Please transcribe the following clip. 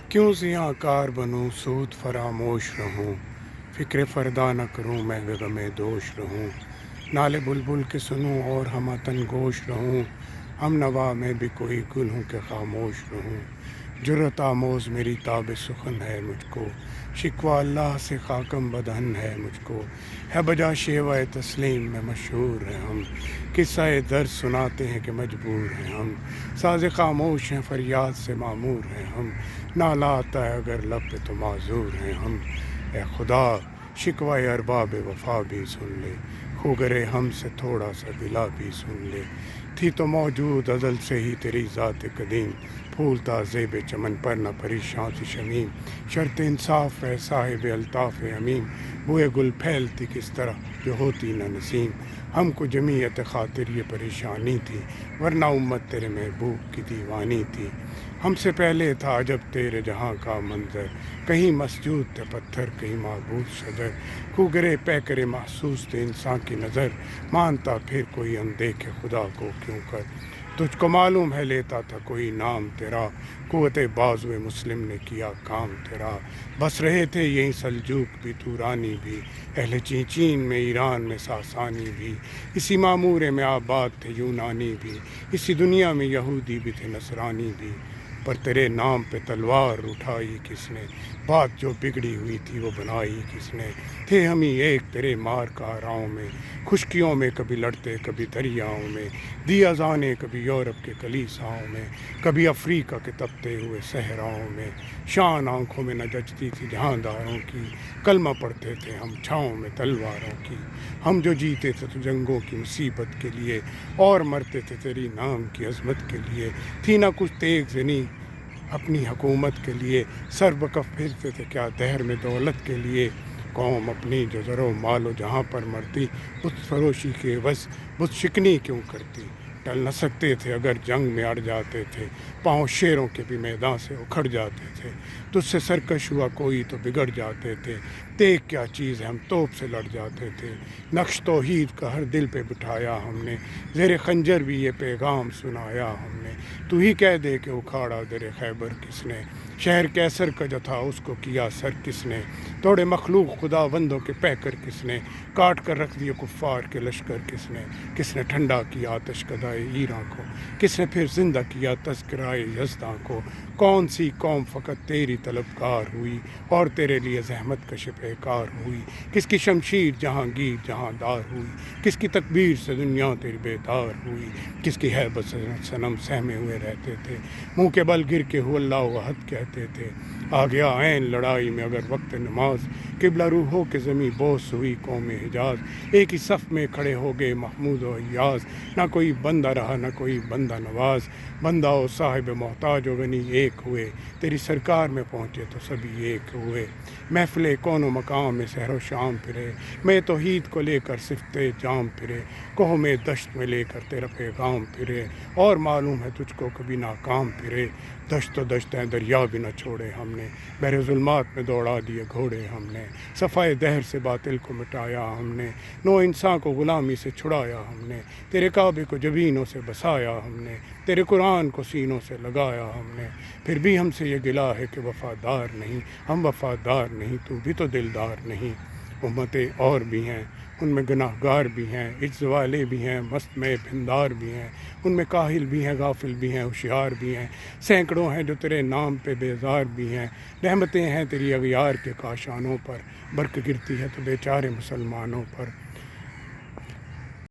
کیوں زیاں کار بنوں سود فراموش رہوں، فکر فردا نہ کروں میں غم دوش رہوں، نالے بلبل کے سنوں اور ہم تن گوش رہوں، ہم نوا میں بھی کوئی گل ہوں کہ خاموش رہوں، جرت آموز میری تاب سخن ہے مجھ کو، شکوہ اللہ سے خاکم بدہن ہے مجھ کو، ہے بجا شیوہ تسلیم میں مشہور ہیں ہم، قصہ درد سناتے ہیں کہ مجبور ہیں ہم، ساز خاموش ہیں فریاد سے معمور ہیں ہم، نالہ آتا ہے اگر لب پہ تو معذور ہیں ہم، اے خدا شکوہ ارباب وفا بھی سن لے، خو گرے ہم سے تھوڑا سا گلہ بھی سن لے، تھی تو موجود ازل سے ہی تیری ذات قدیم، پھولتا زیب چمن پر نہ پریشاں سی شمیم، شرط انصاف ہے صاحب الطاف امیم، بوئے گل پھیلتی کس طرح جو ہوتی نہ نسیم، ہم کو جمعیت خاطر یہ پریشانی تھی، ورنہ امت تیرے محبوب کی دیوانی تھی، ہم سے پہلے تھا جب تیرے جہاں کا منظر، کہیں مسجود تھے پتھر کہیں معبود شجر، کو گرے پے کرے محسوس تھے انسان کی نظر، مانتا پھر کوئی اندیکھے خدا کو کیوں کر، تجھ کو معلوم ہے لیتا تھا کوئی نام تیرا، قوت بازو مسلم نے کیا کام تیرا، بس رہے تھے یہیں سلجوق بھی تورانی بھی، اہل چین میں ایران میں ساسانی بھی، اسی معمورے میں آباد تھے یونانی بھی، اسی دنیا میں یہودی بھی تھے نصرانی بھی، پر تیرے نام پہ تلوار اٹھائی کس نے، بات جو بگڑی ہوئی تھی وہ بنائی کس نے، تھے ہم ہی ایک تیرے مار کاراؤں میں، خشکیوں میں کبھی لڑتے کبھی دریاؤں میں، دی اذانیں کبھی یورپ کے کلیساؤں میں، کبھی افریقہ کے تپتے ہوئے صحراؤں میں، شان آنکھوں میں نہ جچتی تھی جہانداروں کی، کلمہ پڑھتے تھے ہم چھاؤں میں تلواروں کی، ہم جو جیتے تھے تو جنگوں کی مصیبت کے لیے، اور مرتے تھے تیری نام کی عظمت کے لیے، تھی نہ کچھ تیغ زنی اپنی حکومت کے لیے، سر بکف پھرتے تھے کیا دہر میں دولت کے لیے، قوم اپنی جو زر و مال و جہاں پر مرتی، بت فروشی کے عوض بت شکنی کیوں کرتی، ٹل نہ سکتے تھے اگر جنگ میں اڑ جاتے تھے، پاؤں شیروں کے بھی میدان سے اکھڑ جاتے تھے، تجھ سے سرکش ہوا کوئی تو بگڑ جاتے تھے، دیکھ کیا چیز ہے ہم توپ سے لڑ جاتے تھے، نقش توحید کا ہر دل پہ بٹھایا ہم نے، زیر خنجر بھی یہ پیغام سنایا ہم نے، تو ہی کہہ دے کہ اکھاڑا در خیبر کس نے، شہر کیسر کا جو تھا اس کو کیا سر کس نے، توڑے مخلوق خدا بندوں کے پیکر کس نے، کاٹ کر رکھ دیے کفار کے لشکر کس نے ٹھنڈا کیا آتش کدائے ایراں کو، کس نے پھر زندہ کیا تذکرائے یزداں کو، کون سی قوم فقط تیری طلبگار ہوئی اور تیرے لیے زحمت کش پیکار ہوئی، کس کی شمشیر جہانگیر جہاں دار ہوئی، کس کی تکبیر سے دنیا تیری بیدار ہوئی، کس کی ہیبت سے صنم سہمے ہوئے رہتے تھے، منہ کے بل گر کے ہو اللہ احد کہتے تھے، آ گیا عین لڑائی میں اگر وقت نماز، قبلہ روحوں کے زمیں بوس ہوئی قوم حجاز، ایک ہی صف میں کھڑے ہو گئے محمود و ایاز، نہ کوئی بندہ رہا نہ کوئی بندہ نواز، بندہ و صاحب محتاج و غنی ایک ہوئے، تیری سرکار میں پہنچے تو سبھی ایک ہوئے، محفل کون و مقام میں سحر و شام پھرے، میں توحید کو لے کر صفتے جام پھرے، کوہ میں دشت میں لے کر تیرا پیغام پھرے، اور معلوم ہے تجھ کو کبھی ناکام پھرے، دشت و دشت ہیں دریا بھی نہ چھوڑے ہم نے، بحر ظلمات میں دوڑا دیے گھوڑے ہم نے، صفائے دہر سے باطل کو مٹایا ہم نے، نو انسان کو غلامی سے چھڑایا ہم نے، تیرے کعبے کو جبینوں سے بسایا ہم نے، تیرے قرآن کو سینوں سے لگایا ہم نے، پھر بھی ہم سے یہ گلہ ہے کہ وفادار نہیں، ہم وفادار نہیں، تو بھی تو دلدار نہیں، امتیں اور بھی ہیں ان میں گناہ گار بھی ہیں، عجز والے بھی ہیں مست میں بھندار بھی ہیں، ان میں کاہل بھی ہیں غافل بھی ہیں ہوشیار بھی ہیں، سینکڑوں ہیں جو تیرے نام پہ بیزار بھی ہیں، رحمتیں ہیں تیری اغیار کے کاشانوں پر، برق گرتی ہے تو بیچارے مسلمانوں پر،